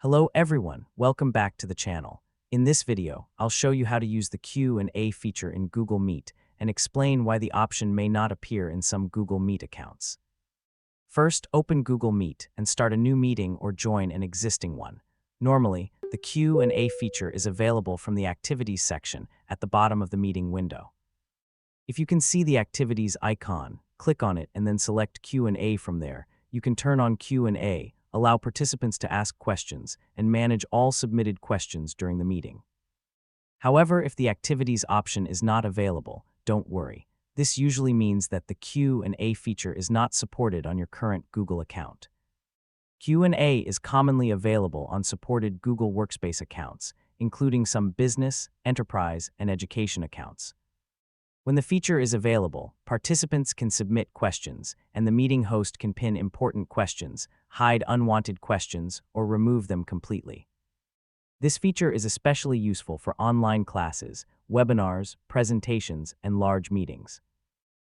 Hello everyone, welcome back to the channel. In this video, I'll show you how to use the Q&A feature in Google Meet and explain why the option may not appear in some Google Meet accounts. First, open Google Meet and start a new meeting or join an existing one. Normally, the Q&A feature is available from the Activities section at the bottom of the meeting window. If you can see the Activities icon, click on it and then select Q&A from there. You can turn on Q&A, allow participants to ask questions, and manage all submitted questions during the meeting. However, if the Activities option is not available, don't worry. This usually means that the Q&A feature is not supported on your current Google account. Q&A is commonly available on supported Google Workspace accounts, including some business, enterprise, and education accounts. When the feature is available, participants can submit questions, and the meeting host can pin important questions, hide unwanted questions, or remove them completely. This feature is especially useful for online classes, webinars, presentations, and large meetings.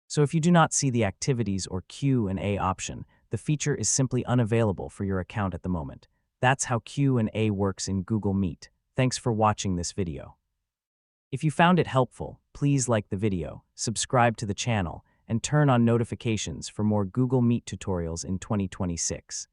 So if you do not see the Activities or Q&A option, the feature is simply unavailable for your account at the moment. That's how Q&A works in Google Meet. Thanks for watching this video. If you found it helpful, please like the video, subscribe to the channel, and turn on notifications for more Google Meet tutorials in 2026.